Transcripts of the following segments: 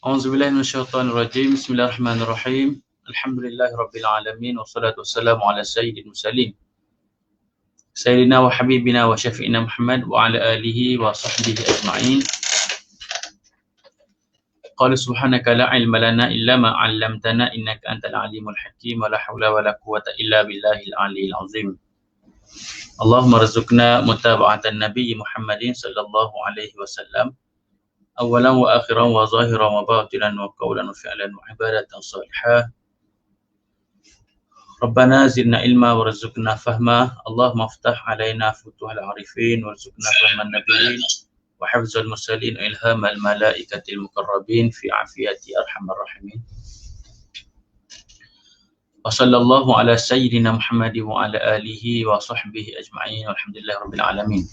A'udzubillahi minasyaitonirrajim. Bismillahirrahmanirrahim. Alhamdulillahirabbil alamin wassalatu wassalamu ala sayyidil mursalin. Sayyidina wa habibina wa syafi'ina Muhammad wa ala alihi wa sahbihi ajma'in. Qala subhanaka la ilma lana illa ma 'allamtana innaka antal alimul hakim wa la haula wa la quwwata illa billahil aliyyil azim. Allahumma rzuqna mutaba'atan nabiyyi Muhammadin sallallahu alaihi wasallam. Awalan wa akhiran wa zahiran wa batinan wa qawlan wa fi'lan wa ibadatan salihah. Rabbana zidna ilma warzuqna fahma. Allahumma aftah alaina futuhal arifin warzuqna fahman nabiyyin wa hifzal mursalin wa ilhamal malaikatil muqarrabin fi afiyati arhamar rahimin. Wa sallallahu ala sayyidina Muhammad wa ala alihi wa sahbihi ajma'in. Alhamdulillahirabbil alamin.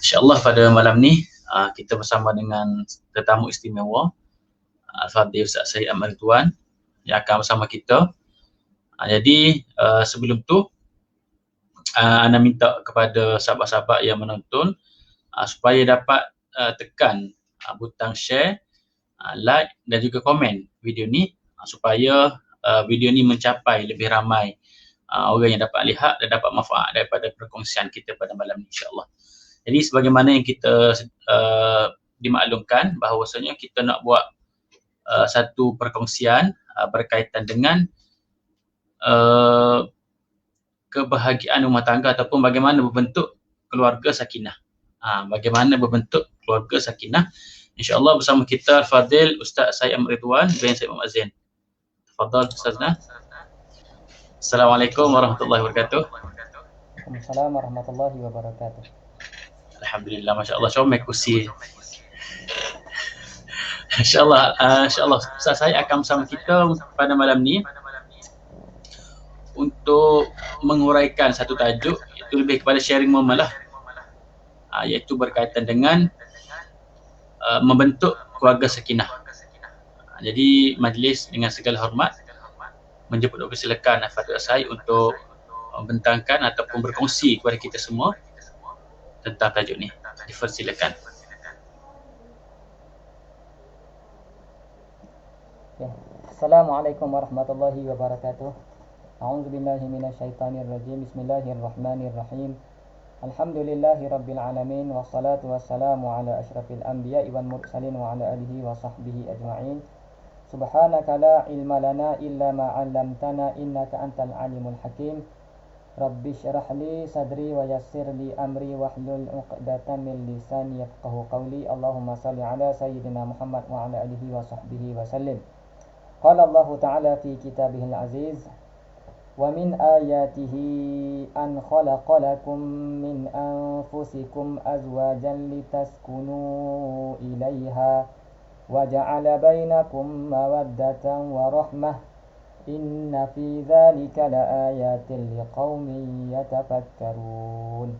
Insyaallah pada malam ni kita bersama dengan tetamu istimewa Al-Fadhil Ustaz Syed Ahmad Ridwan yang akan bersama kita. Jadi sebelum tu Ana minta kepada sahabat-sahabat yang menonton supaya dapat tekan butang share, like dan juga komen video ni supaya video ni mencapai lebih ramai orang yang dapat lihat dan dapat manfaat daripada perkongsian kita pada malam ni, insya-Allah. Jadi sebagaimana yang kita dimaklumkan bahawasanya kita nak buat satu perkongsian berkaitan dengan kebahagiaan rumah tangga ataupun bagaimana berbentuk keluarga sakinah. Bagaimana berbentuk keluarga sakinah. InsyaAllah bersama kita Al-Fadhil Ustaz Syed Ahmad Ridwan bin Syed Muhammad Zain. Tafadhal Ustazna. Assalamualaikum warahmatullahi wabarakatuh. Waalaikumsalam warahmatullahi wabarakatuh. Alhamdulillah, masya-Allah, comel kursi. InsyaAllah Ustaz saya akan bersama kita pada malam ni untuk menguraikan satu tajuk, iaitu lebih kepada sharing moment lah, iaitu berkaitan dengan membentuk keluarga sakinah. Jadi majlis dengan segala hormat menjemput persilakan Al-Fadhil Syed untuk membentangkan ataupun berkongsi kepada kita semua tentang tajuk ni. Dipersilakan. Assalamualaikum warahmatullahi wabarakatuh. A'udzubillahi minasyaitonirrajim. Bismillahirrahmanirrahim. Alhamdulillahirabbil alamin wassalatu wassalamu ala asyrafil anbiya'i wal mursalin wa ala alihi wa sahbihi ajma'in. Subhanaka la ilma lana illa ma 'allamtana innaka antal alimul hakim. Rabbi syrah li sadri wa yassir li amri wahlul 'uqdatam min lisani yafqahu qawli. Allahumma salli ala sayyidina Muhammad wa ala alihi wa sahbihi wa sallim. Qala Allah Ta'ala fi kitabihil aziz, wa min ayatihi an khalaqa lakum min anfusikum azwajan litaskunu ilaiha wa ja'ala bainakum mawaddatan wa rahmah. Inna fi dzalika laayatin liqaumin yatafakkarun.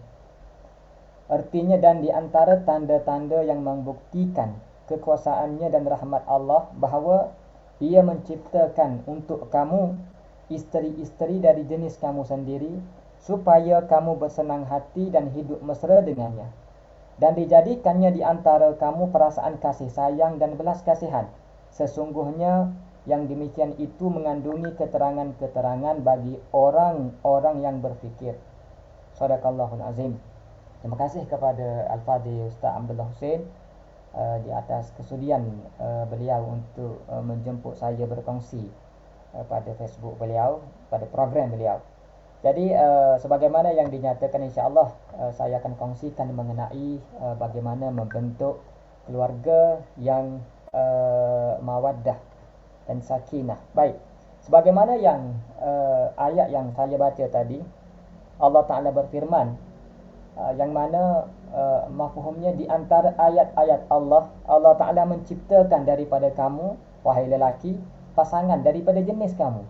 Artinya, dan di antara tanda-tanda yang membuktikan kekuasaannya dan rahmat Allah bahawa Ia menciptakan untuk kamu isteri-isteri dari jenis kamu sendiri supaya kamu bersenang hati dan hidup mesra dengannya, dan dijadikannya di antara kamu perasaan kasih sayang dan belas kasihan. Sesungguhnya yang demikian itu mengandungi keterangan-keterangan bagi orang-orang yang berfikir. Shadaqallahul azim. Terima kasih kepada Al-Fadhil Ustaz Abdullah Hussein di atas kesudian beliau untuk menjemput saya berkongsi pada Facebook beliau, pada program beliau. Jadi sebagaimana yang dinyatakan, insya-Allah saya akan kongsikan mengenai bagaimana membentuk keluarga yang mawaddah dan sakinah. Baik, sebagaimana yang ayat yang saya baca tadi, Allah Ta'ala berfirman, yang mana mafhumnya di antara ayat-ayat Allah Ta'ala menciptakan daripada kamu, wahai lelaki, pasangan daripada jenis kamu.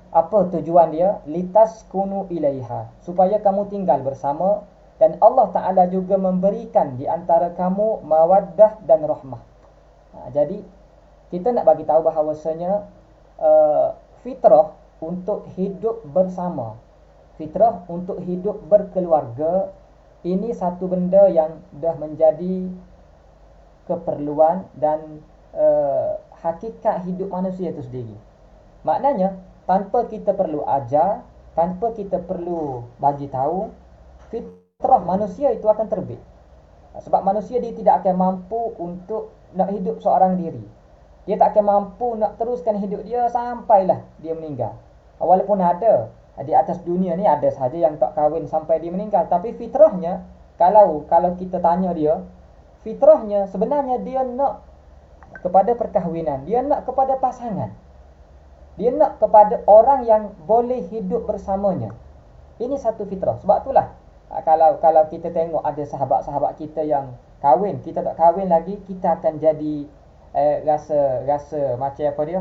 Apa tujuan dia? Litaskunu ilaiha, supaya kamu tinggal bersama, dan Allah Ta'ala juga memberikan di antara kamu mawaddah dan rahmah. Jadi kita nak bagi tahu bahawasanya fitrah untuk hidup bersama, fitrah untuk hidup berkeluarga, ini satu benda yang dah menjadi keperluan dan hakikat hidup manusia itu sendiri. Maknanya tanpa kita perlu ajar, tanpa kita perlu bagi tahu, fitrah manusia itu akan terbit. Sebab manusia dia tidak akan mampu untuk nak hidup seorang diri. Dia tak akan mampu nak teruskan hidup dia sampailah dia meninggal. Walaupun ada di atas dunia ni ada sahaja yang tak kahwin sampai dia meninggal, tapi fitrahnya, kalau kita tanya dia, fitrahnya sebenarnya dia nak kepada perkahwinan, dia nak kepada pasangan, dia nak kepada orang yang boleh hidup bersamanya. Ini satu fitrah. Sebab itulah kalau kita tengok ada sahabat-sahabat kita yang kahwin, kita tak kahwin lagi, kita akan jadi rasa macam apa dia,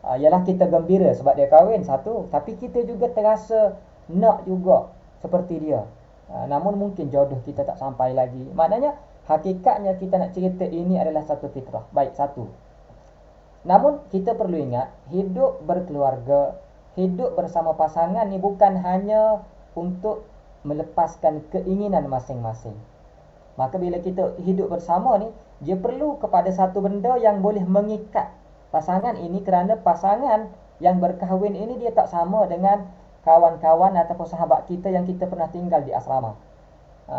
ialah kita gembira sebab dia kahwin satu, tapi kita juga terasa nak juga seperti dia. Namun mungkin jodoh kita tak sampai lagi. Maknanya hakikatnya kita nak cerita ini adalah satu fitrah. Baik, satu. Namun kita perlu ingat, hidup berkeluarga, hidup bersama pasangan ni bukan hanya untuk melepaskan keinginan masing-masing. Maka bila kita hidup bersama ni, dia perlu kepada satu benda yang boleh mengikat pasangan ini, kerana pasangan yang berkahwin ini dia tak sama dengan kawan-kawan ataupun sahabat kita yang kita pernah tinggal di asrama.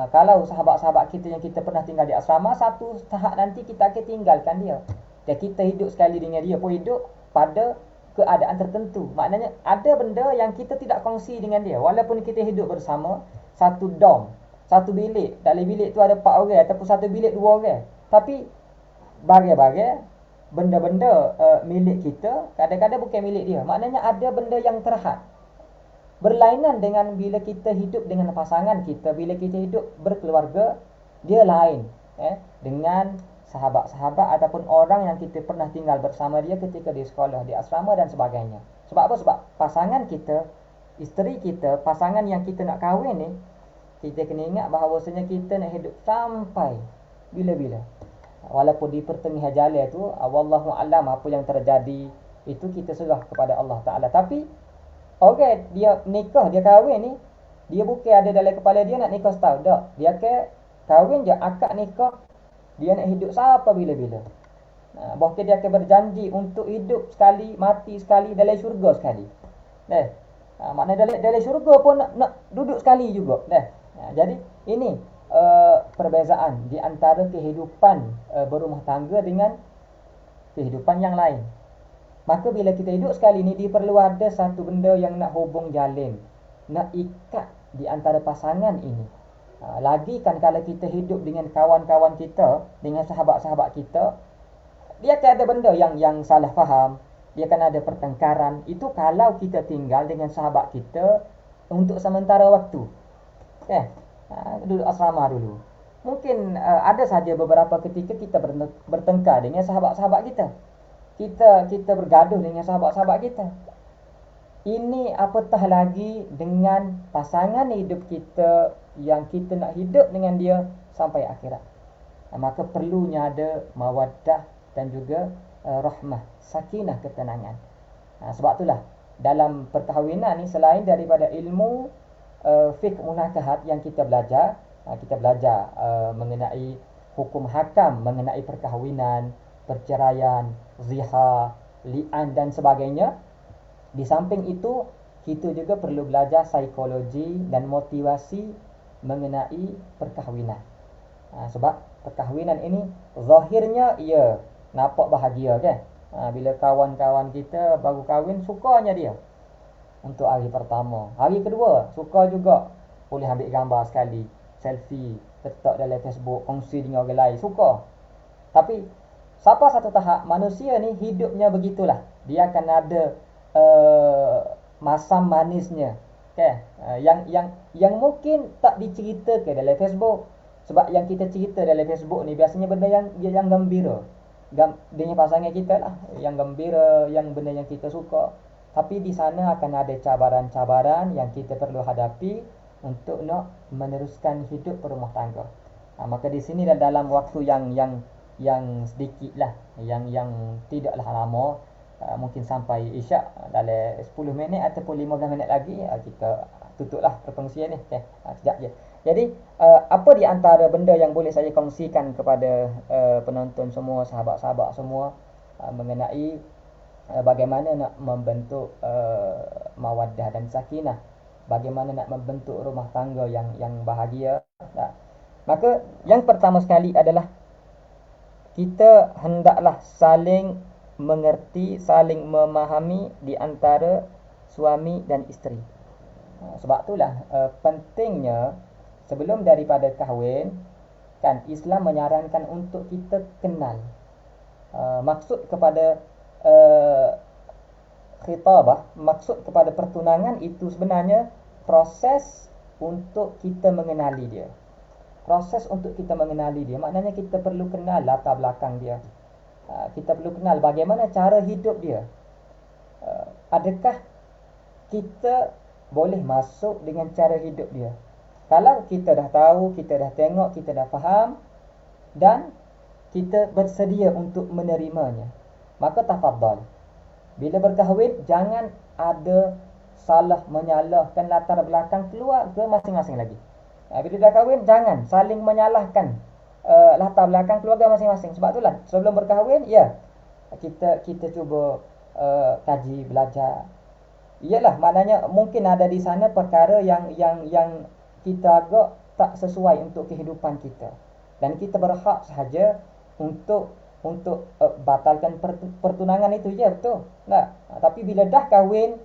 Kalau sahabat-sahabat kita yang kita pernah tinggal di asrama, satu tahap nanti kita akan tinggalkan dia. Dan kita hidup sekali dengan dia pun hidup pada keadaan tertentu. Maknanya ada benda yang kita tidak kongsi dengan dia. Walaupun kita hidup bersama satu dom, satu bilik, dalam bilik tu ada 4 orang ataupun satu bilik 2 orang, tapi bagai-bagai benda-benda milik kita kadang-kadang bukan milik dia. Maknanya ada benda yang terhad. Berlainan dengan bila kita hidup dengan pasangan kita, bila kita hidup berkeluarga, dia lain dengan sahabat-sahabat ataupun orang yang kita pernah tinggal bersama dia ketika di sekolah, di asrama dan sebagainya. Sebab apa? Sebab pasangan kita, isteri kita, pasangan yang kita nak kahwin ni, kita kena ingat bahawasanya kita nak hidup sampai bila-bila. Walaupun di pertengahan jalan tu, wallahu alam apa yang terjadi, itu kita serah kepada Allah Ta'ala. Tapi orang dia nikah, dia kahwin ni, dia bukan ada dalam kepala dia nak nikah setahun. Tak. Dia akan kahwin je, akad nikah, dia nak hidup sampai bila-bila. Bahkan dia akan berjanji untuk hidup sekali, mati sekali, dalam syurga sekali. Maknanya dalam syurga pun nak duduk sekali juga. Jadi ini perbezaan di antara kehidupan berumah tangga dengan kehidupan yang lain. Maka bila kita hidup sekali ni, dia perlu ada satu benda yang nak hubung jalin, nak ikat di antara pasangan ini. Lagi kan kalau kita hidup dengan kawan-kawan kita, dengan sahabat-sahabat kita, dia akan ada benda yang salah faham, dia akan ada pertengkaran. Itu kalau kita tinggal dengan sahabat kita untuk sementara waktu. Duduk asrama dulu. Mungkin ada saja beberapa ketika kita bertengkar dengan sahabat-sahabat kita. Kita bergaduh dengan sahabat-sahabat kita. Ini apatah lagi dengan pasangan hidup kita yang kita nak hidup dengan dia sampai akhirat. Maka perlunya ada mawaddah dan juga rahmah, sakinah, ketenangan. Sebab itulah dalam perkahwinan ni, selain daripada ilmu fiqh munakahat yang kita belajar mengenai hukum hakam mengenai perkahwinan, perceraian, zihar, li'an dan sebagainya. Di samping itu, kita juga perlu belajar psikologi dan motivasi mengenai perkahwinan. Sebab perkahwinan ini zahirnya ia nampak bahagia kan. Bila kawan-kawan kita baru kahwin, sukanya dia untuk hari pertama, hari kedua suka juga, boleh ambil gambar sekali, selfie, letak dalam Facebook, kongsi dengan orang lain, suka. Tapi sampai satu tahap, manusia ni hidupnya begitulah. Dia akan ada masam manisnya, okay? Yang mungkin tak diceritakan dalam Facebook. Sebab yang kita cerita dalam Facebook ni biasanya benda yang gembira, dengan pasangan kita lah, yang gembira, yang benda yang kita suka. Tapi di sana akan ada cabaran-cabaran yang kita perlu hadapi untuk nak meneruskan hidup berumah tangga. Maka di sini dalam waktu yang sedikit lah, yang tidaklah lama, mungkin sampai isyak, dalam 10 minit ataupun 15 minit lagi kita tutuplah perkongsian ni. Okay. Sekejap je. Jadi apa di antara benda yang boleh saya kongsikan kepada penonton semua, sahabat-sahabat semua, mengenai bagaimana nak membentuk mawaddah dan sakinah, bagaimana nak membentuk rumah tangga yang bahagia. Maka yang pertama sekali adalah kita hendaklah saling mengerti, saling memahami di antara suami dan isteri. Sebab itulah pentingnya sebelum daripada kahwin, kan Islam menyarankan untuk kita kenal. Maksud kepada khitabah, maksud kepada pertunangan itu sebenarnya proses untuk kita mengenali dia. Proses untuk kita mengenali dia, maknanya kita perlu kenal latar belakang dia. Kita perlu kenal bagaimana cara hidup dia. Adakah kita boleh masuk dengan cara hidup dia? Kalau kita dah tahu, kita dah tengok, kita dah faham dan kita bersedia untuk menerimanya, maka tafadhal. Bila berkahwin, jangan ada salah menyalahkan latar belakang keluarga masing-masing lagi. Bila dah kahwin, jangan saling menyalahkan latar belakang keluarga masing-masing. Sebab itulah sebelum berkahwin, ya, kita cuba kaji, belajar. Iyalah, maknanya mungkin ada di sana perkara yang kita agak tak sesuai untuk kehidupan kita, dan kita berhak sahaja untuk batalkan pertunangan itu, ya, betul. Nah, tapi bila dah kahwin,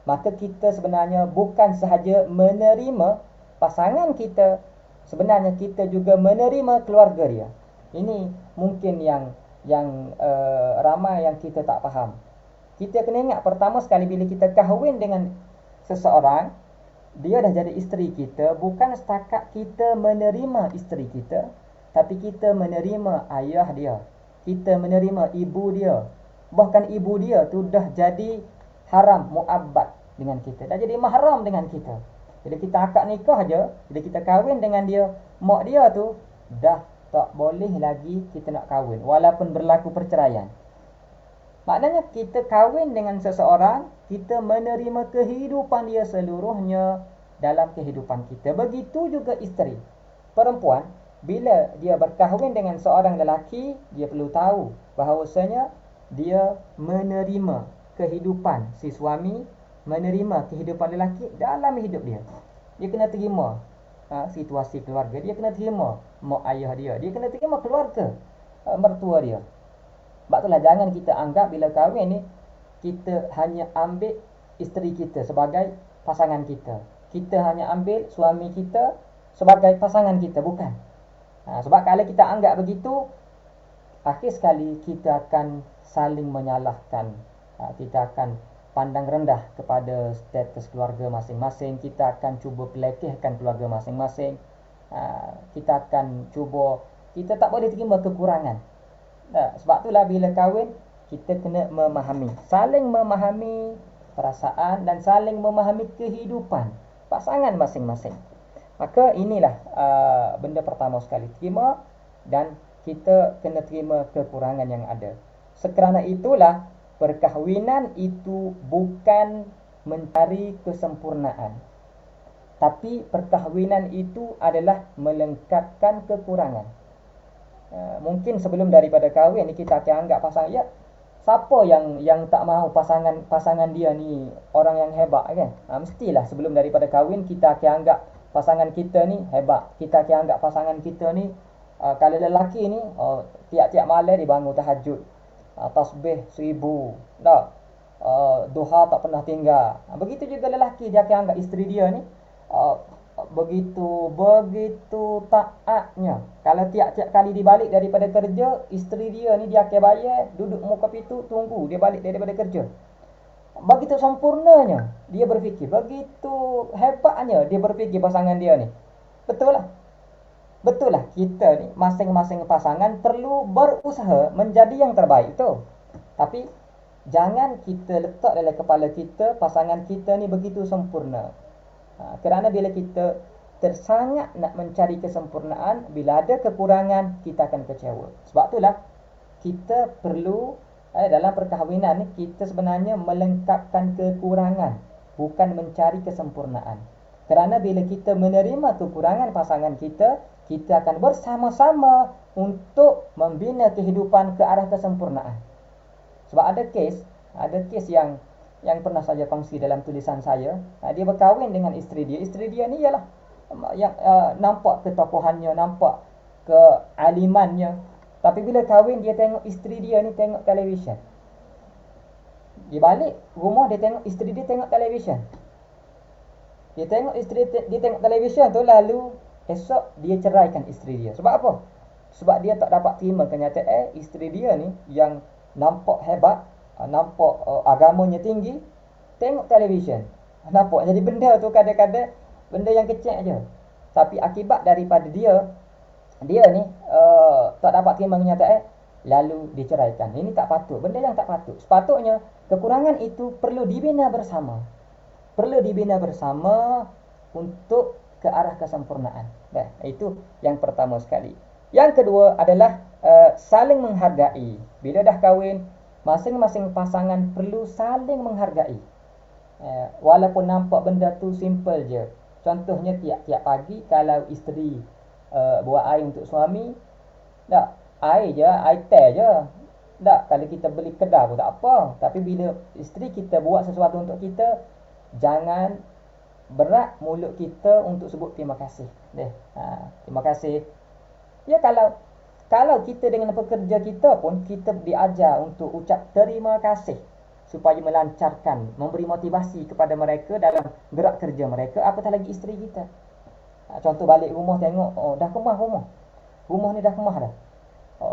maka kita sebenarnya bukan sahaja menerima pasangan kita, sebenarnya kita juga menerima keluarga dia. Ini mungkin yang ramai yang kita tak faham. Kita kena ingat pertama sekali bila kita kahwin dengan seseorang, dia dah jadi isteri kita, bukan setakat kita menerima isteri kita, tapi kita menerima ayah dia, kita menerima ibu dia. Bahkan ibu dia tu dah jadi haram muabbad dengan kita, dah jadi mahram dengan kita. Bila kita akad nikah aja, bila kita kahwin dengan dia, mak dia tu dah tak boleh lagi kita nak kahwin walaupun berlaku perceraian. Maknanya kita kahwin dengan seseorang, kita menerima kehidupan dia seluruhnya dalam kehidupan kita. Begitu juga isteri. Perempuan, bila dia berkahwin dengan seorang lelaki, dia perlu tahu bahawasanya dia menerima kehidupan si suami, menerima kehidupan lelaki dalam hidup dia. Dia kena terima situasi keluarga, dia kena terima mak ayah dia, dia kena terima keluarga mertua dia. Sebab itulah jangan kita anggap bila kahwin ni kita hanya ambil isteri kita sebagai pasangan kita, kita hanya ambil suami kita sebagai pasangan kita. Bukan. Sebab kalau kita anggap begitu, akhir sekali kita akan saling menyalahkan. Kita akan pandang rendah kepada status keluarga masing-masing, kita akan cuba pelekehkan keluarga masing-masing. Kita akan cuba, kita tak boleh terima kekurangan. Sebab itulah bila kahwin, kita kena memahami, saling memahami perasaan dan saling memahami kehidupan pasangan masing-masing. Maka inilah benda pertama sekali, terima, dan kita kena terima kekurangan yang ada. Sekerana itulah perkahwinan itu bukan mencari kesempurnaan, tapi perkahwinan itu adalah melengkapkan kekurangan. Mungkin sebelum daripada kahwin ni kita akan anggap pasangan, ya, siapa yang tak mahu pasangan dia ni orang yang hebat, kan? Mestilah sebelum daripada kahwin kita akan anggap pasangan kita ni hebat. Kita akan anggap pasangan kita ni kalau lelaki ni tiap-tiap malam dia bangun tahajud, tasbih 1000, dah, duha tak pernah tinggal. Begitu juga lelaki, dia akan anggap isteri dia ni begitu taatnya. Kalau tiap-tiap kali dia balik daripada kerja, isteri dia ni dia akan bayar, duduk muka pintu tunggu dia balik daripada kerja. Begitu sempurnanya dia berfikir, begitu hebatnya dia berfikir pasangan dia ni. Betul lah kita ni masing-masing pasangan perlu berusaha menjadi yang terbaik tu. Tapi jangan kita letak dalam kepala kita pasangan kita ni begitu sempurna. Kerana bila kita tersangat nak mencari kesempurnaan, bila ada kekurangan kita akan kecewa. Sebab itulah kita perlu dalam perkahwinan ni kita sebenarnya melengkapkan kekurangan, bukan mencari kesempurnaan. Kerana bila kita menerima kekurangan pasangan kita, kita akan bersama-sama untuk membina kehidupan ke arah kesempurnaan. Sebab ada kes yang pernah saya kongsi dalam tulisan saya. Dia berkahwin dengan isteri dia. Isteri dia ni ialah yang nampak ketokohannya, nampak kealimannya. Tapi bila kahwin, dia tengok isteri dia ni tengok televisyen. Dia balik rumah, dia tengok isteri dia tengok televisyen. Dia tengok isteri dia tengok televisyen tu, lalu esok dia ceraikan isteri dia. Sebab apa? Sebab dia tak dapat terima kenyataan isteri dia ni yang nampak hebat, nampak agamanya tinggi, tengok televisyen. Nampak? Jadi benda tu kadang-kadang benda yang kecil aja. Tapi akibat daripada dia ni tak dapat terima kenyataan, lalu diceraikan. Ini tak patut. Benda yang tak patut. Sepatutnya kekurangan itu perlu dibina bersama. Perlu dibina bersama untuk ke arah kesempurnaan. Itu yang pertama sekali. Yang kedua adalah saling menghargai. Bila dah kahwin, masing-masing pasangan perlu saling menghargai. Walaupun nampak benda tu simple je. Contohnya tiap-tiap pagi kalau isteri buat air untuk suami, tak, air je, air teh je. Tak, kalau kita beli kedai pun tak apa. Tapi bila isteri kita buat sesuatu untuk kita, jangan berat mulut kita untuk sebut terima kasih. Terima kasih. Ya, kalau kita dengan pekerja kita pun, kita diajar untuk ucap terima kasih supaya melancarkan, memberi motivasi kepada mereka dalam gerak kerja mereka, apatah lagi isteri kita. Contoh balik rumah tengok, dah kemah rumah. Rumah ni dah kemah dah.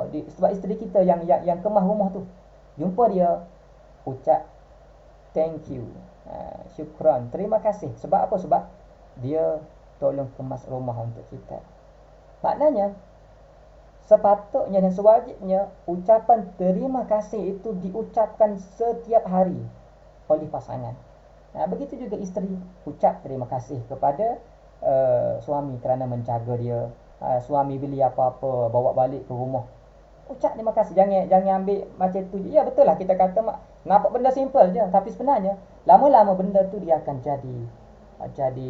Sebab isteri kita yang kemah rumah tu, jumpa dia, ucap thank you, syukran, terima kasih. Sebab apa? Sebab dia tolong kemas rumah untuk kita. Maknanya sepatutnya dan sewajibnya ucapan terima kasih itu diucapkan setiap hari oleh pasangan. Begitu juga isteri, ucap terima kasih kepada suami kerana menjaga dia. Suami beli apa-apa bawa balik ke rumah, ucap terima kasih. Jangan ambil macam tu je. Ya, betul lah, kita kata nampak benda simple je, tapi sebenarnya lama-lama benda tu dia akan jadi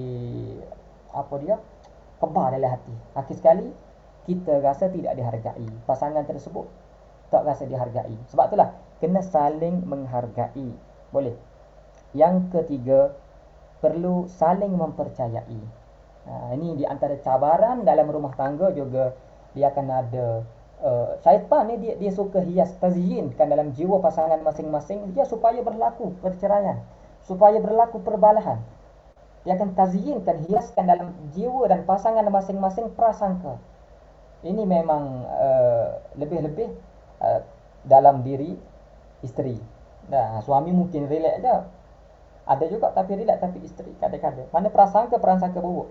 apa dia, kebal dalam hati. Akhir sekali kita rasa tidak dihargai, pasangan tersebut tak rasa dihargai. Sebab itulah kena saling menghargai. Boleh. Yang ketiga, perlu saling mempercayai. Ini di antara cabaran dalam rumah tangga juga. Dia akan ada syaitan ni, dia suka hias, tazyinkan dalam jiwa pasangan masing-masing dia supaya berlaku perceraian, supaya berlaku perbalahan. Dia akan tazyinkan, hiaskan dalam jiwa dan pasangan masing-masing prasangka. Ini memang lebih-lebih dalam diri isteri. Suami mungkin relax je, ada juga tapi relax, tapi isteri kadang-kadang mana prasangka buruk.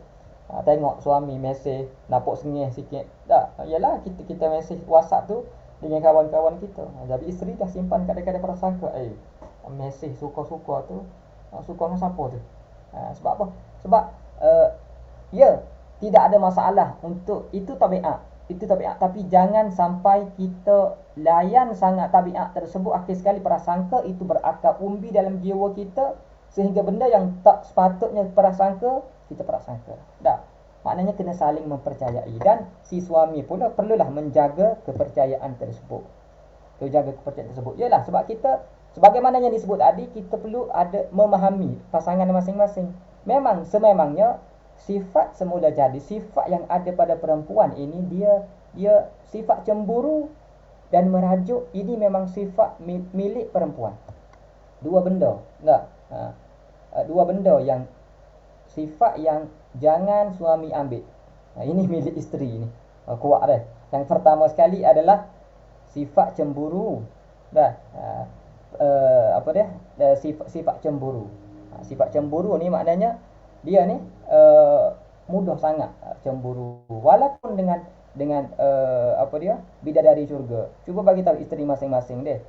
Tengok suami mesej nampak sengih sikit, tak, yalah kita mesej WhatsApp tu dengan kawan-kawan kita. Jadi isteri dah simpan kadang-kadang prasangka, mesej suka-suka tu, suka dengan siapa tu. Sebab apa? Sebab ya, tidak ada masalah untuk itu, tabiat. Tapi jangan sampai kita layan sangat tabiat tersebut, akhir sekali prasangka itu berakar umbi dalam jiwa kita, sehingga benda yang tak sepatutnya prasangka, kita prasangka. Maknanya kena saling mempercayai, dan si suami pula perlulah menjaga kepercayaan tersebut. Yalah, sebab kita, sebagaimana yang disebut tadi, kita perlu ada memahami pasangan masing-masing. Memang sememangnya sifat semula jadi, sifat yang ada pada perempuan ini, dia sifat cemburu dan merajuk. Ini memang sifat milik perempuan. Dua benda. Dua benda yang sifat yang jangan suami ambil. Ini milik isteri ni. Kuat dah. Yang pertama sekali adalah sifat cemburu. Sifat cemburu. Sifat cemburu ni maknanya dia ni mudah sangat cemburu, walaupun dengan bidadari syurga. Cuba bagi tahu isteri masing-masing dia.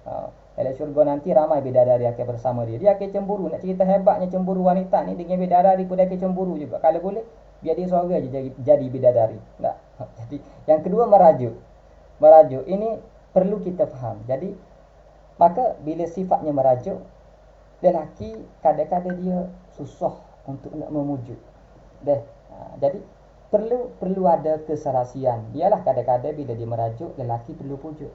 Dalam syurga nanti ramai bidadari akan bersama dia. Dia akan cemburu. Nak cerita hebatnya cemburu wanita ni, dengan bidadari pun dia akan cemburu juga. Kalau boleh biar dia seorang je jadi bidadari. Jadi yang kedua, merajuk. Ini perlu kita faham. Jadi maka bila sifatnya merajuk, lelaki kadang-kadang dia susah untuk nak memujuk. Jadi perlu ada keserasian. Biarlah kadang-kadang bila dia merajuk, lelaki perlu pujuk.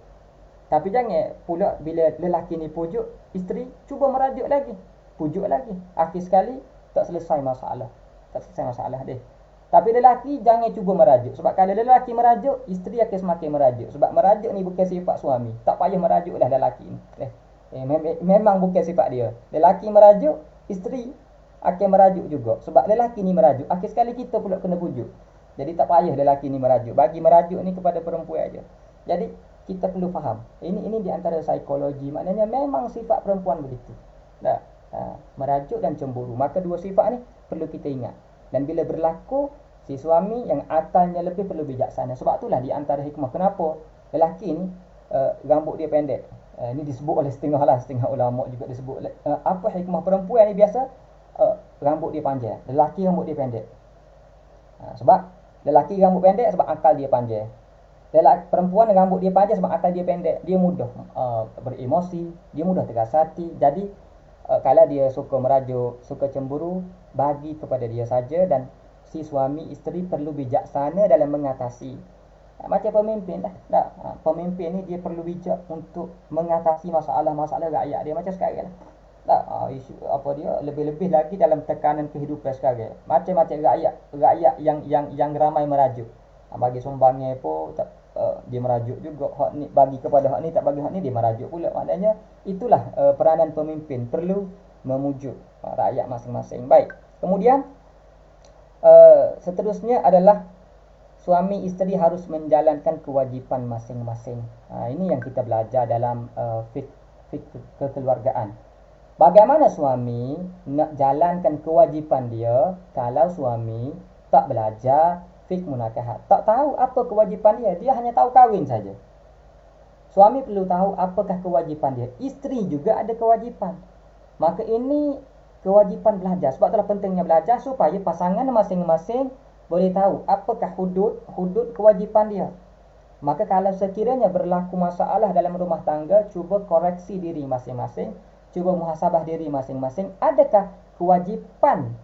Tapi jangan pula bila lelaki ni pujuk, isteri cuba merajuk lagi, pujuk lagi. Akhir sekali tak selesai masalah. Tak selesai masalah dia. Tapi lelaki jangan cuba merajuk. Sebab kalau lelaki merajuk, isteri akan semakin merajuk. Sebab merajuk ni bukan sifat suami. Tak payah merajuklah lelaki ni. Memang bukan sifat dia. Lelaki merajuk, isteri akan merajuk juga. Sebab lelaki ni merajuk, akhir sekali kita pula kena pujuk. Jadi tak payah lelaki ni merajuk. Bagi merajuk ni kepada perempuan aja. Jadi kita perlu faham. Ini di antara psikologi. Maknanya memang sifat perempuan begitu. Merajuk dan cemburu. Maka dua sifat ni perlu kita ingat. Dan bila berlaku, si suami yang akalnya lebih perlu bijaksana. Sebab itulah di antara hikmah kenapa lelaki ni rambut dia pendek. Ini disebut oleh setengah ulama juga disebut. Apa hikmah perempuan ni biasa? Rambut dia panjang. Lelaki rambut dia pendek. Sebab lelaki rambut pendek sebab akal dia panjang. Perempuan rambut dia panjang sebab akal dia pendek. Dia mudah beremosi, dia mudah teras hati. Jadi kalau dia suka merajuk, suka cemburu, bagi kepada dia saja. Dan si suami isteri perlu bijaksana dalam mengatasi. Macam pemimpin lah. Pemimpin ni dia perlu bijak untuk mengatasi masalah-masalah rakyat dia. Macam sekarang lah. Isu apa dia lebih-lebih lagi dalam tekanan kehidupan sekarang. Macam-macam rakyat yang ramai merajuk. Bagi sumbangnya pun dia merajuk juga. Hak ni bagi kepada hak ni, tak bagi hak ni dia merajuk pula. Maknanya itulah peranan pemimpin, perlu memujuk rakyat masing-masing. Baik. Kemudian seterusnya adalah suami isteri harus menjalankan kewajipan masing-masing. Ini yang kita belajar dalam fiqh kekeluargaan. Bagaimana suami nak jalankan kewajipan dia kalau suami tak belajar fiqh munakahat, tak tahu apa kewajipan dia, dia hanya tahu kahwin saja. Suami perlu tahu apakah kewajipan dia. Isteri juga ada kewajipan. Maka ini kewajipan belajar. Sebab itulah pentingnya belajar supaya pasangan masing-masing boleh tahu apakah hudud kewajipan dia. Maka kalau sekiranya berlaku masalah dalam rumah tangga, cuba koreksi diri masing-masing, cuba muhasabah diri masing-masing. Adakah kewajipan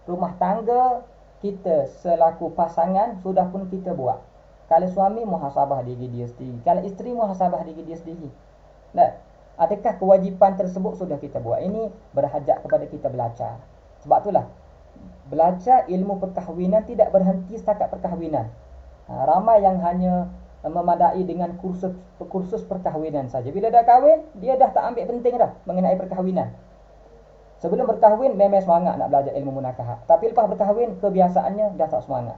rumah tangga kita selaku pasangan sudah pun kita buat? Kalau suami muhasabah diri dia sendiri, kalau isteri muhasabah diri dia sendiri. Adakah kewajipan tersebut sudah kita buat? Ini berhajat kepada kita belajar. Sebab itulah belajar ilmu perkahwinan tidak berhenti setakat perkahwinan. Ramai yang hanya memadai dengan kursus perkahwinan saja. Bila dah kahwin, dia dah tak ambil penting dah mengenai perkahwinan. Sebelum berkahwin memang semangat nak belajar ilmu munakahat. Tapi lepas berkahwin kebiasaannya dah tak semangat.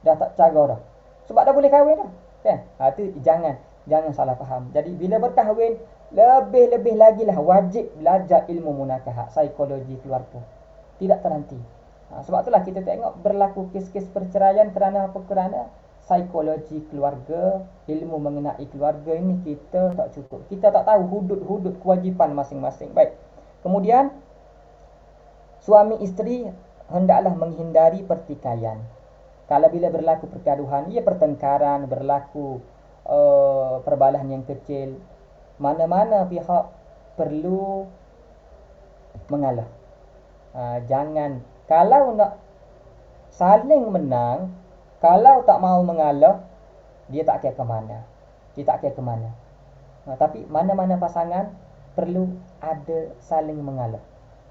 Dah tak cara dah. Sebab dah boleh kahwin dah. Kan? Itu jangan salah faham. Jadi bila berkahwin, lebih-lebih lagi lah wajib belajar ilmu munakahat, psikologi keluarga. Tidak terhenti. Sebab itulah kita tengok berlaku kes-kes perceraian kerana apa? Kerana psikologi keluarga, ilmu mengenai keluarga ini kita tak cukup. Kita tak tahu hudud kewajipan masing-masing. Baik. Kemudian suami isteri hendaklah menghindari pertikaian. Kalau bila berlaku pergaduhan, ia pertengkaran, berlaku perbalahan yang kecil, mana-mana pihak perlu mengalah. Jangan, kalau nak saling menang, kalau tak mau mengalah, dia tak akan ke mana. Dia tak akan ke mana. Tapi mana-mana pasangan perlu ada saling mengalah.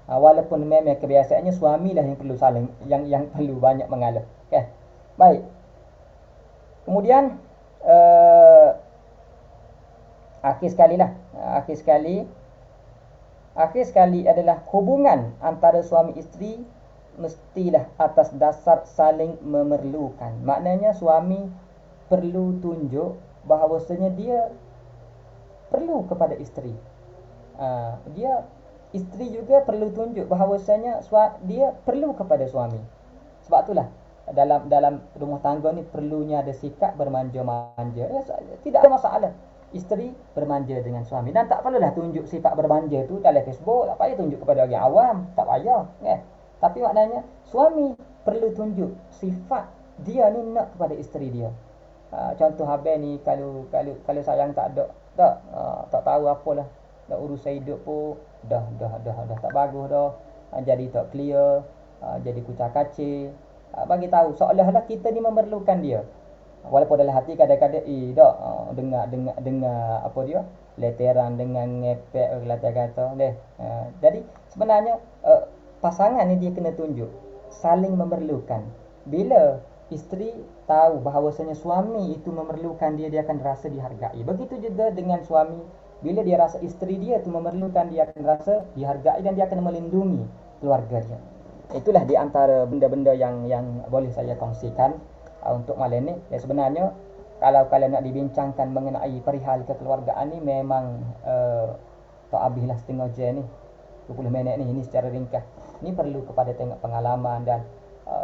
Walaupun memang kebiasaannya suamilah yang perlu saling yang perlu banyak mengalah. Okay. Baik. Kemudian akhir sekali adalah hubungan antara suami isteri mestilah atas dasar saling memerlukan. Maknanya suami perlu tunjuk bahawasanya dia perlu kepada isteri. Isteri juga perlu tunjuk bahawasanya dia perlu kepada suami. Sebab itulah dalam rumah tangga ni perlunya ada sikap bermanja-manja. Tidak ada masalah isteri bermanja dengan suami, dan tak perlulah tunjuk sifat bermanja tu dalam Facebook. Tak payah tunjuk kepada orang awam, tak payah, kan? Tapi maknanya suami perlu tunjuk sifat dia ni nak kepada isteri dia. Contoh habis ni kalau sayang tak ada, tak tahu apalah, dah urusan hidup pun dah tak bagus dah, jadi tak clear, jadi kucak kacir. Bagi tahu seolah-olah kita ni memerlukan dia. Walaupun dalam hati kadang-kadang dak dengar apa dia leteran dengan ngepek kata deh. Jadi sebenarnya pasangan ni dia kena tunjuk saling memerlukan. Bila isteri tahu bahawasanya suami itu memerlukan dia akan rasa dihargai. Begitu juga dengan suami, bila dia rasa isteri dia itu memerlukan, dia akan rasa dihargai dan dia akan melindungi keluarga dia. Itulah di antara benda-benda yang boleh saya kongsikan untuk malam ni. Ya, sebenarnya kalau kalian nak dibincangkan mengenai perihal kekeluargaan ni memang tak habislah setengah jam ni, 20 minit ni. Ini secara ringkas. Ini perlu kepada tengok pengalaman dan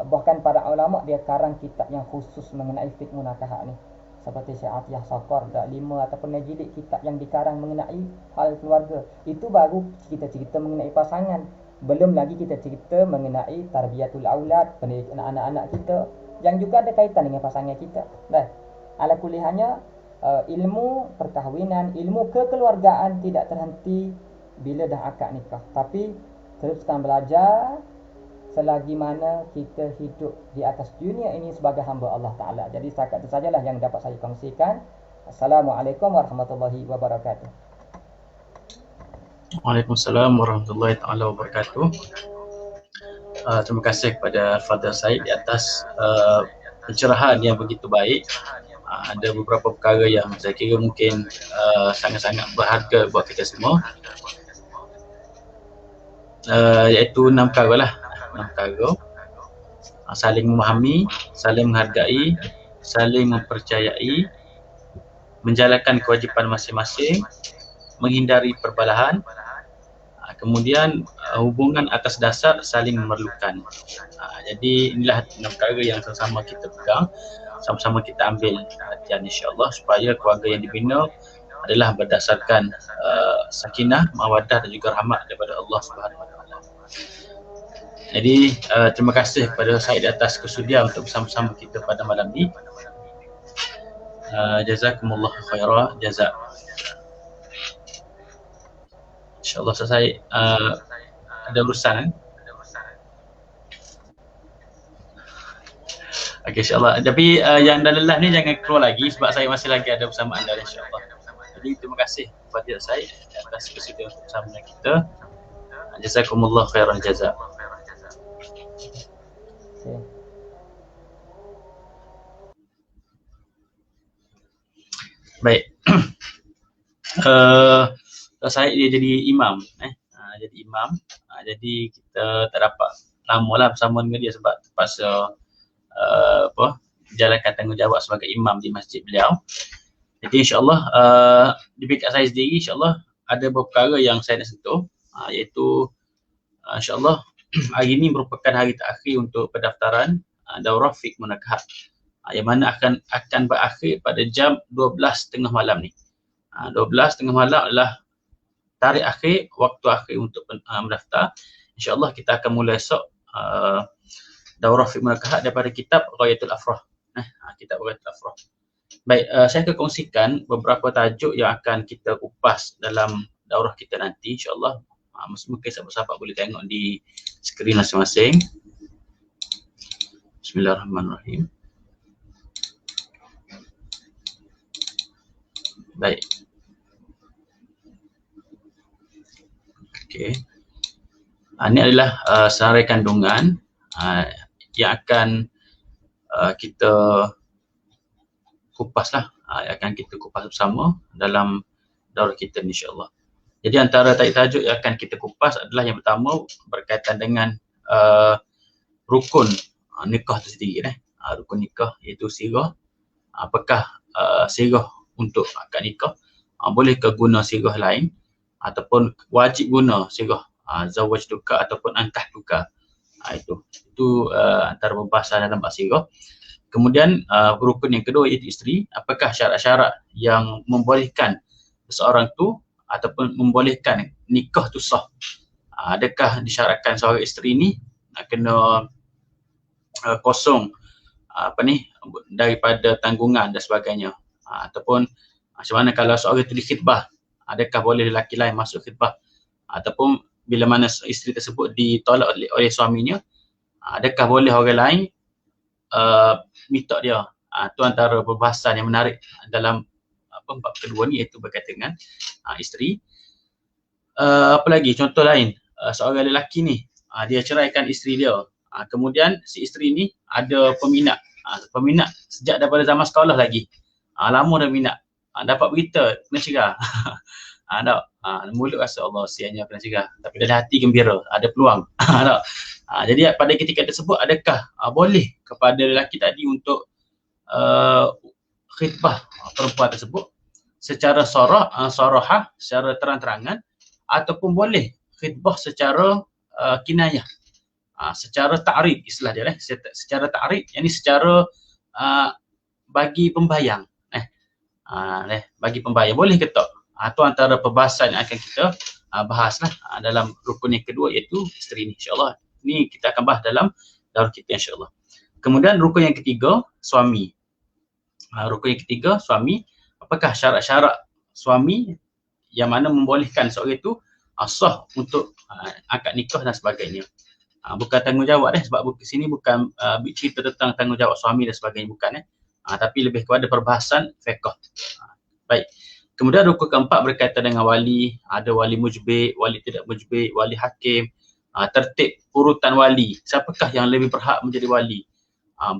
bahkan para ulama dia karang kitab yang khusus mengenai fiqh munakahat ni, seperti Syekh Atiyah Saqar dak 5 ataupun jilid kitab yang dikarang mengenai hal keluarga. Itu baru cerita-cerita mengenai pasangan. Belum lagi kita cerita mengenai tarbiyatul aulad, pendidikan anak-anak kita yang juga ada kaitan dengan pasangan kita. Dah. Ala kulihannya ilmu perkahwinan, ilmu kekeluargaan tidak terhenti bila dah akad nikah. Tapi teruskan belajar selagi mana kita hidup di atas dunia ini sebagai hamba Allah Ta'ala. Jadi setakat itu sajalah yang dapat saya kongsikan. Assalamualaikum warahmatullahi wabarakatuh. Waalaikumsalam warahmatullahi taala wabarakatuh. Terima kasih kepada Fadil Said di atas pencerahan yang begitu baik. Ada beberapa perkara yang saya kira mungkin sangat-sangat berharga buat kita semua. Iaitu 6 perkara lah. 6 perkara. Saling memahami, saling menghargai, saling mempercayai, menjalankan kewajipan masing-masing, menghindari perbalahan, kemudian hubungan atas dasar saling memerlukan. Jadi inilah 6 perkara yang sama-sama kita pegang, sama-sama kita ambil perhatian insya-Allah supaya keluarga yang dibina adalah berdasarkan sakinah, mawaddah dan juga rahmat daripada Allah Subhanahu Wa Taala. Jadi terima kasih kepada Said atas kesudian untuk bersama-sama kita pada malam ini. Jazakumullah khairan jazak. InsyaAllah selesai. Ada urusan Okey, insyaAllah. Tapi yang dalam live ni jangan keluar lagi sebab saya masih lagi ada bersama anda insyaAllah. Jadi terima kasih kepada saya atas kesudian untuk bersama dengan kita. Jazakumullah khairan jazak. Baik. Saya dia jadi imam, jadi imam. Jadi kita tak dapat lama lah bersama dengan dia sebab terpaksa jalankan tanggungjawab sebagai imam di masjid beliau. Jadi insyaAllah di pihak saya sendiri insyaAllah ada beberapa perkara yang saya nak sentuh, iaitu insyaAllah hari ini merupakan hari terakhir untuk pendaftaran daurah fiqh munakahat, yang mana akan berakhir pada jam 12.30 malam ni. 12.30 malam adalah tarikh akhir, waktu akhir untuk mendaftar. InsyaAllah kita akan mulai esok daurah fiqh munakahat daripada kitab Ghayatul Afrah. Kitab Ghayatul Afrah. Baik, saya akan kongsikan beberapa tajuk yang akan kita kupas dalam daurah kita nanti insyaAllah. Mungkin sahabat-sahabat boleh tengok di skrin masing-masing. Bismillahirrahmanirrahim. Baik. Okey. Ini adalah senarai kandungan yang akan kita kupas lah, yang akan kita kupas bersama dalam daurah kita insya-Allah. Jadi antara tajuk yang akan kita kupas adalah yang pertama berkaitan dengan rukun nikah itu sendiri. Rukun nikah iaitu sirah. Apakah sirah untuk akad nikah? Bolehkah guna sirah lain ataupun wajib guna sirah zawaj tukar ataupun angkah tukar? Itu antara pembahasan dalam bab sirah. Kemudian rukun yang kedua iaitu isteri. Apakah syarat-syarat yang membolehkan seseorang tu ataupun membolehkan nikah tu sah? Adakah disyaratkan seorang isteri ni kena kosong daripada tanggungan dan sebagainya, ataupun macam mana kalau seorang itu dikhidbah, adakah boleh lelaki lain masuk khidbah, ataupun bila mana isteri tersebut ditolak oleh suaminya, adakah boleh orang lain minta dia Itu antara perbahasan yang menarik dalam bab kedua ni, iaitu berkaitan dengan isteri. Apa lagi contoh lain, seorang lelaki ni dia ceraikan isteri dia, kemudian si isteri ni ada peminat, peminat sejak daripada zaman sekolah lagi, lama dah minat, dapat berita kena cerah. Tak, mulut rasa Allah sianya kena cerah, tapi dalam hati gembira, ada peluang. Tak. Jadi pada ketika tersebut, adakah boleh kepada lelaki tadi untuk khitbah perempuan tersebut secara sarahah, secara terang-terangan, ataupun boleh khitbah secara kinayah, secara ta'rid, istilah dia secara ta'rid, yakni secara bagi pembayang, bagi pembayang, boleh ke tak? Itu antara perbahasan yang akan kita bahaslah dalam rukun yang kedua, iaitu isteri ni, insyaAllah. Ni kita akan bahas dalam daurah kita, insyaAllah. Kemudian rukun yang ketiga, suami. Rukun yang ketiga, suami. Apakah syarat-syarat suami yang mana membolehkan seorang itu sah untuk akad nikah dan sebagainya. Bukan tanggungjawab sebab di sini bukan cerita tentang tanggungjawab suami dan sebagainya, bukan tapi lebih kepada perbahasan fiqh. Baik. Kemudian rukun keempat berkaitan dengan wali. Ada wali mujbi', wali tidak mujbi', wali hakim, tertib urutan wali. Siapakah yang lebih berhak menjadi wali?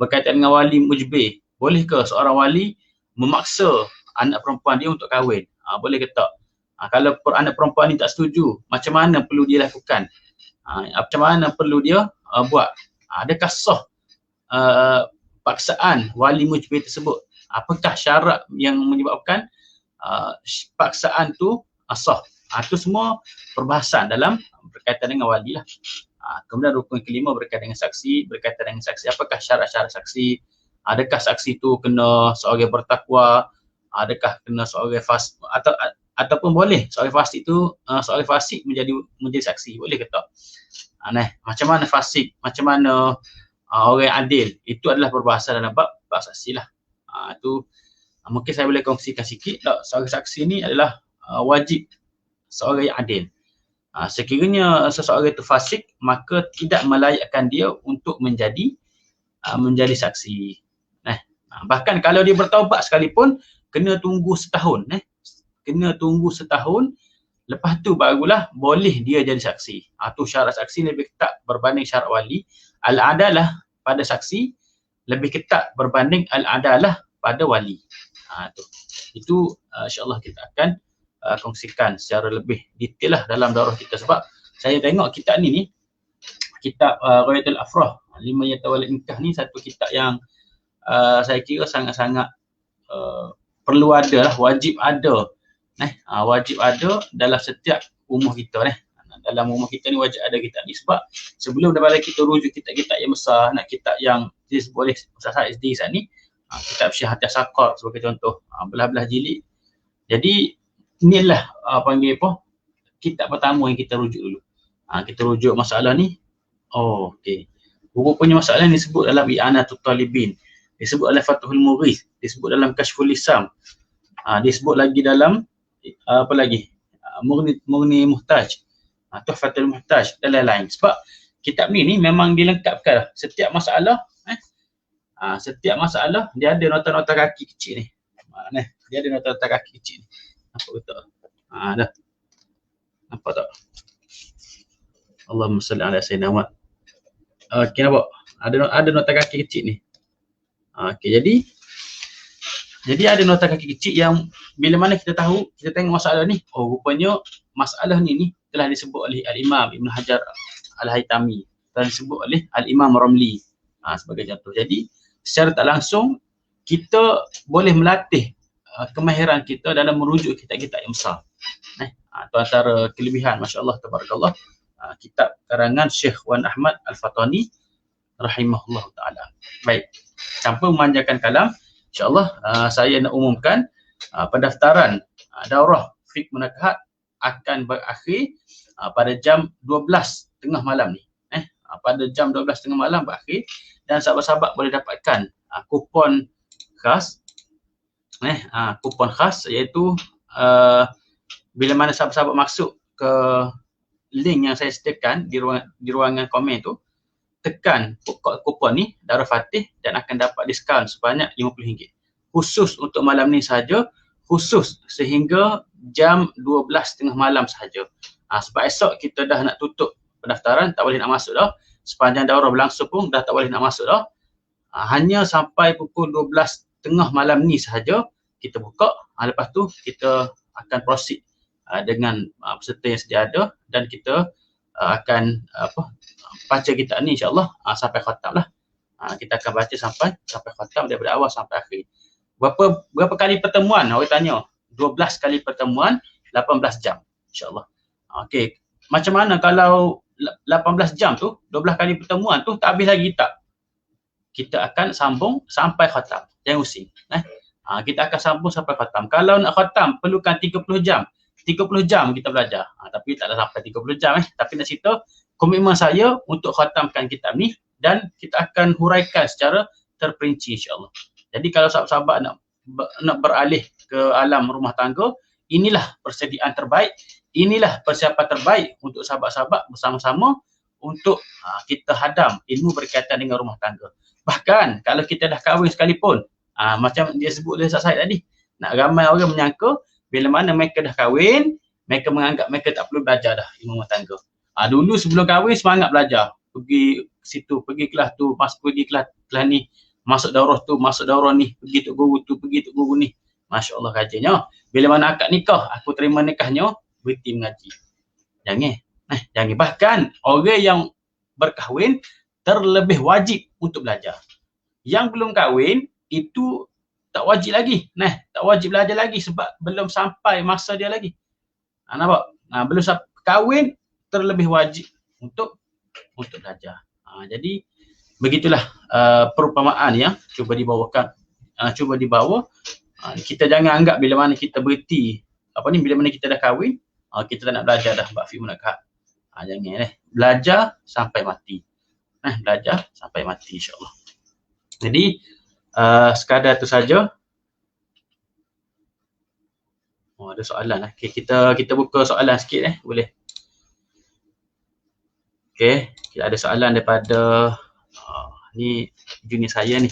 Berkaitan dengan wali mujbi', bolehkah seorang wali memaksa anak perempuan dia untuk kahwin? Boleh ke tak? Kalau anak perempuan ni tak setuju, macam mana perlu dia lakukan? Macam mana perlu dia buat? Adakah sah paksaan wali mujbi' tersebut? Apakah syarat yang menyebabkan paksaan tu sah? Itu semua perbahasan dalam berkaitan dengan wali lah. Kemudian rukun kelima berkaitan dengan saksi. Berkaitan dengan saksi, apakah syarat-syarat saksi? Adakah saksi tu kena seorang bertakwa? Adakah kena seorang fasik? Ataupun boleh seorang fasik tu seorang fasik menjadi saksi? Boleh ke tak? Macam mana fasik? Macam mana orang adil? Itu adalah perbahasan dalam bab saksi lah. Itu mungkin saya boleh kongsikan sikit. Seorang saksi ni adalah wajib seorang yang adil. Sekiranya seseorang itu fasik, maka tidak melayakkan dia untuk menjadi saksi. Bahkan kalau dia bertaubat sekalipun, kena tunggu setahun. Kena tunggu setahun, lepas tu barulah boleh dia jadi saksi. Tu syarat saksi lebih ketat berbanding syarat wali. Al-adalah pada saksi lebih ketat berbanding al-adalah pada wali. Itu insyaAllah kita akan kongsikan secara lebih detail lah dalam daurah kita. Sebab saya tengok kitab ni kitab Ghayatul Afrah 5 Yatawalad Nikah ni satu kitab yang saya kira sangat-sangat perlu ada lah, wajib ada. Wajib ada dalam setiap rumah kita dalam rumah kita ni wajib ada kitab ni. Sebab sebelum daripada kita rujuk kitab-kitab yang besar, kitab yang disebut oleh Ustaz SD saat ni, kitab Syihadah Sakar sebagai contoh, belah-belah jilid. Jadi inilah panggil kitab pertama yang kita rujuk dulu. Kita rujuk masalah ni. Okey. Rupanya masalah ni disebut dalam I'anatul Talibin, disebut dalam Fathul Mughith, disebut dalam Kashful Lisam, disebut lagi dalam apa lagi? Mughni Muhtaj, Tuhfatul Muhtaj dan lain-lain. Sebab kitab ni memang dilengkapkan setiap masalah. Setiap masalah dia ada nota-nota kaki kecil ni. Dia ada nota-nota kaki kecil ni. Nampak betul? Dah. Nampak tak? Allahumma salli ala sayyidina Muhammad. Okey, nampak? Ada nota kaki kecil ni. Okey, jadi ada nota kaki kecil yang bila mana kita tahu, kita tengok masalah ni, rupanya masalah ni telah disebut oleh Al-Imam Ibn Hajar Al-Haytami, telah disebut oleh Al-Imam Ramli sebagai contoh. Jadi secara tak langsung kita boleh melatih kemahiran kita dalam merujuk kitab-kitab yang besar. Itu antara kelebihan, masya-Allah, tabarakallah, kitab karangan Syekh Wan Ahmad Al-Fatani rahimahullah taala. Baik, tanpa memanjangkan kalam, insya-Allah saya nak umumkan pendaftaran daurah fiqh munakahat akan berakhir pada jam 12:30 malam ni. Pada jam 12:30 malam berakhir, dan sahabat-sahabat boleh dapatkan kupon khas. Kupon khas iaitu bila mana sahabat-sahabat masuk ke link yang saya sediakan di ruangan komen tu, tekan kod kupon ni Darul Fatih dan akan dapat diskaun sebanyak RM50. Khusus untuk malam ni saja, khusus sehingga jam 12.30 malam sahaja. Sebab esok kita dah nak tutup pendaftaran, tak boleh nak masuk dah. Sepanjang daurah berlangsung pun dah tak boleh nak masuk dah. Hanya sampai pukul 12.30 malam ni sahaja kita buka. Lepas tu kita akan proceed dengan peserta yang sedia ada dan kita akan baca kitab ni insya-Allah sampai khatam lah. Kita akan baca sampai khatam daripada awal sampai akhir. Berapa kali pertemuan? Orang tanya. 12 kali pertemuan, 18 jam insya-Allah. Okey, macam mana kalau 18 jam tu, 12 kali pertemuan tu tak habis lagi kitab? Kita akan sambung sampai khatam. Jangan pusing. Kita akan sambung sampai khatam. Kalau nak khatam perlukan 30 jam. 30 jam kita belajar. Tapi tak ada sampai 30 jam. Tapi nak cerita, komitmen saya untuk khatamkan kitab ni dan kita akan huraikan secara terperinci insya-Allah. Jadi kalau sahabat-sahabat nak beralih ke alam rumah tangga, inilah persediaan terbaik, inilah persiapan terbaik untuk sahabat-sahabat bersama-sama untuk kita hadam ilmu berkaitan dengan rumah tangga. Bahkan kalau kita dah kahwin sekalipun, macam dia sebut oleh Ustaz Syed tadi, nak ramai orang menyangka bila mana mereka dah kahwin, mereka menganggap mereka tak perlu belajar dah ilmu rumah tangga. Dulu sebelum kahwin semangat belajar, pergi situ, pergi kelas tu, pergi kelas ni, masuk daurah tu, masuk daurah ni, pergi tok guru tu, pergi tok guru ni. Masya Allah rajinnya. Bila mana akad nikah, aku terima nikahnya, berhenti mengaji. Jangan. Bahkan orang yang berkahwin terlebih wajib untuk belajar. Yang belum kahwin itu tak wajib lagi. Tak wajib belajar lagi sebab belum sampai masa dia lagi. Nampak? Belum sampai kahwin terlebih wajib untuk belajar. Jadi begitulah perumpamaan yang cuba dibawakan, dibawa. Kita jangan anggap bila mana kita berhenti bila mana kita dah kahwin, kita tak nak belajar dah bab fiqh munakah. Jangan belajar sampai mati. Belajar sampai mati insya-Allah. Jadi sekadar tu saja. Ada soalan Okay, kita buka soalan sikit boleh. Okay, kita ada soalan daripada ni junior saya ni.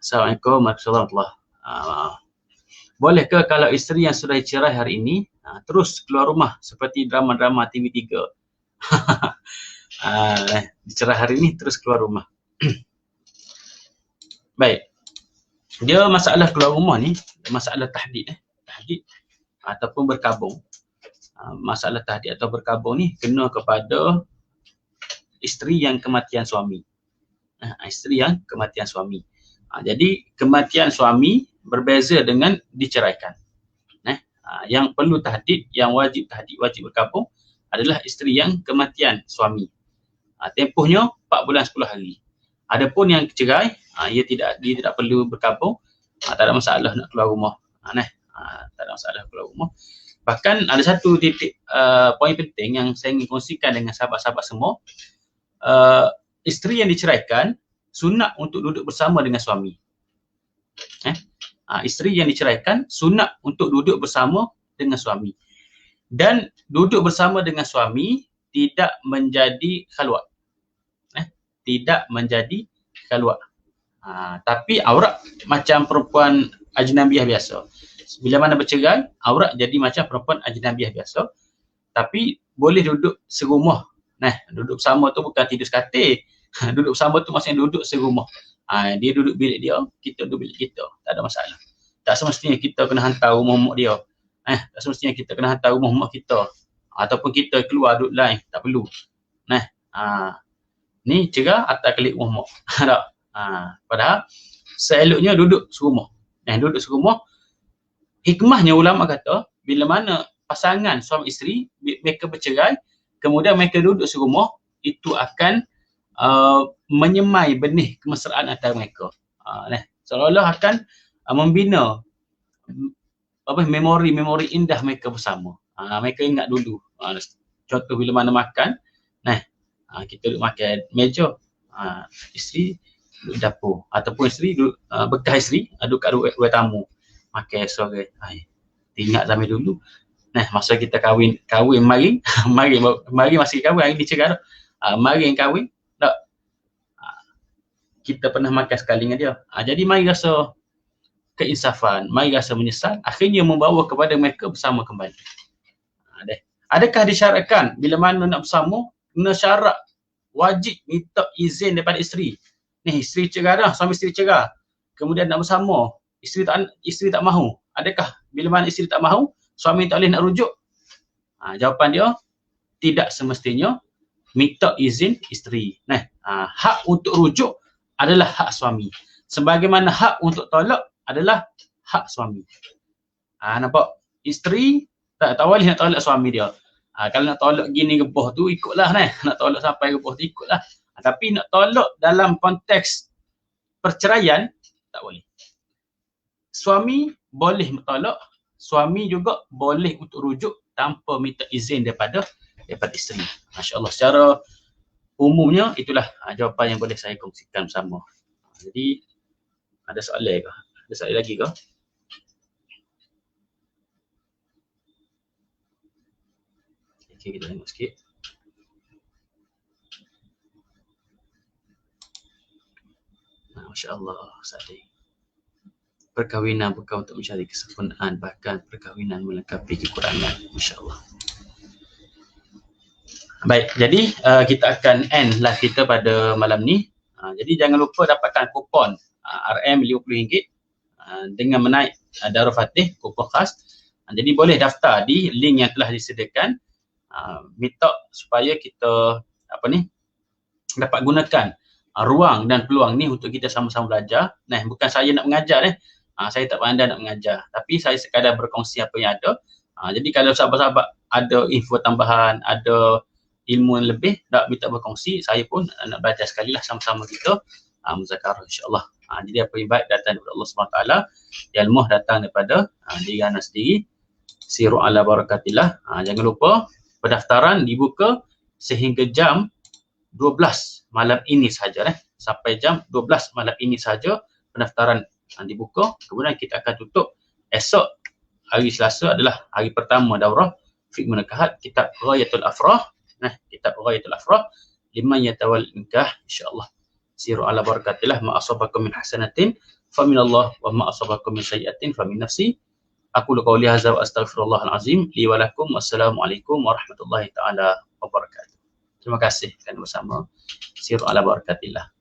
Assalamualaikum warahmatullahi wabarakatuh. Bolehkah kalau isteri yang sudah cerai hari ini terus keluar rumah seperti drama-drama TV3? Cerai hari ini terus keluar rumah. Baik. Dia masalah keluar rumah ni masalah tahdid ataupun berkabung. Masalah tahdid atau berkabung ni kena kepada isteri yang kematian suami. Isteri yang kematian suami. Jadi kematian suami berbeza dengan diceraikan. Yang perlu tahdid, yang wajib tahdid, wajib berkabung adalah isteri yang kematian suami. Tempohnya 4 bulan 10 hari. Adapun yang cerai, dia tidak perlu berkabung, tak ada masalah nak keluar rumah. Tak ada masalah keluar rumah. Bahkan ada satu titik poin penting yang saya ingin kongsikan dengan sahabat-sahabat semua. Isteri yang diceraikan sunat untuk duduk bersama dengan suami. Isteri yang diceraikan sunat untuk duduk bersama dengan suami. Dan duduk bersama dengan suami tidak menjadi khalwat. Tidak menjadi khalwat. Tapi aurat macam perempuan ajnabiah biasa. Bila mana bercerai, aurat jadi macam perempuan ajnabiah biasa. Tapi boleh duduk serumah. Duduk bersama tu bukan tidur sekatil. Duduk bersama tu maksudnya duduk serumah. Dia duduk bilik dia, kita duduk bilik kita. Tak ada masalah. Tak semestinya kita kena hantar rumah mak dia. Tak semestinya kita kena hantar rumah mak kita. Ataupun kita keluar duduk lain. Tak perlu. Ni cerah atas kelik rumah mak. Padahal seeloknya duduk serumah. Duduk serumah. Hikmahnya ulama kata, bila mana pasangan suami isteri, mereka bercerai, kemudian mereka duduk serumah, itu akan menyemai benih kemesraan antara mereka. Seolah-olah akan membina memori indah mereka bersama. Mereka ingat dulu. Contoh bila mana makan, kita duduk makan meja, isteri duduk dapur, ataupun isteri duduk, bekas isteri duduk kat ruang tamu makan sore. Ingat zaman dulu. Masa kita kahwin mari masih kahwin, hari ni cakap maring kahwin. Tak. kita pernah makan sekali dengan dia. Jadi mari rasa keinsafan, mari rasa menyesal, akhirnya membawa kepada mereka bersama kembali. Adakah disyaratkan bila mana nak bersama, kena syarat wajib minta izin daripada isteri. Ni isteri cerai dah, suami isteri cerai. Kemudian nak bersama, isteri tak mahu. Adakah bila mana isteri tak mahu, suami tak boleh nak rujuk? Jawapan dia, tidak semestinya minta izin isteri. Hak untuk rujuk adalah hak suami. Sebagaimana hak untuk tolak adalah hak suami. Nampak? Isteri tak boleh nak tolak suami dia. Kalau nak tolak gini gebah tu ikutlah nak tolak sampai gebah tu ikutlah. Tapi nak tolak dalam konteks perceraian tak boleh. Suami boleh tolak, suami juga boleh untuk rujuk tanpa minta izin daripada isteri. Masya-Allah, secara umumnya itulah jawapan yang boleh saya kongsikan bersama. Jadi ada soalan ke? Ada soalan lagi ke? Okay, kita tengok sikit. Masya-Allah, Sadi. Perkahwinan bukan untuk mencari kesempurnaan, bahkan perkahwinan melengkapi kekurangan. Masya-Allah. Baik, jadi kita akan end live kita pada malam ni. Jadi jangan lupa dapatkan kupon RM RM50 dengan menaik Darul Fatih, kupon khas. Jadi boleh daftar di link yang telah disediakan. Minta supaya kita dapat gunakan ruang dan peluang ni untuk kita sama-sama belajar. Bukan saya nak mengajar saya tak pandai nak mengajar, tapi saya sekadar berkongsi apa yang ada. Jadi kalau sahabat-sahabat ada info tambahan, ada ilmu yang lebih nak minta berkongsi, saya pun nak belajar sekali lah sama-sama kita muzakarah insya-Allah. Jadi apa yang baik datang daripada Allah SWT, yang lemah datang daripada diri anda sendiri. Siru ala barakatillah. Jangan lupa pendaftaran dibuka sehingga jam 12 malam ini saja sampai jam 12 malam ini saja pendaftaran dibuka. Kemudian kita akan tutup esok hari Selasa adalah hari pertama daurah fiqh munakahat kitab Ghayatul Afrah. Kitab Ghayatul Afrah liman yatawal nikah insya-Allah. Siru ala barakatillah, ma asabakum min hasanatin fa min Allah wa ma asabakum min sayyi'atin fa min nafsi. Aqulu qawli hadza wa astaghfirullahal azim li wa lakum. Wassalamualaikum warahmatullahi taala wabarakatuh. Terima kasih kerana bersama Siru ala barakatillah.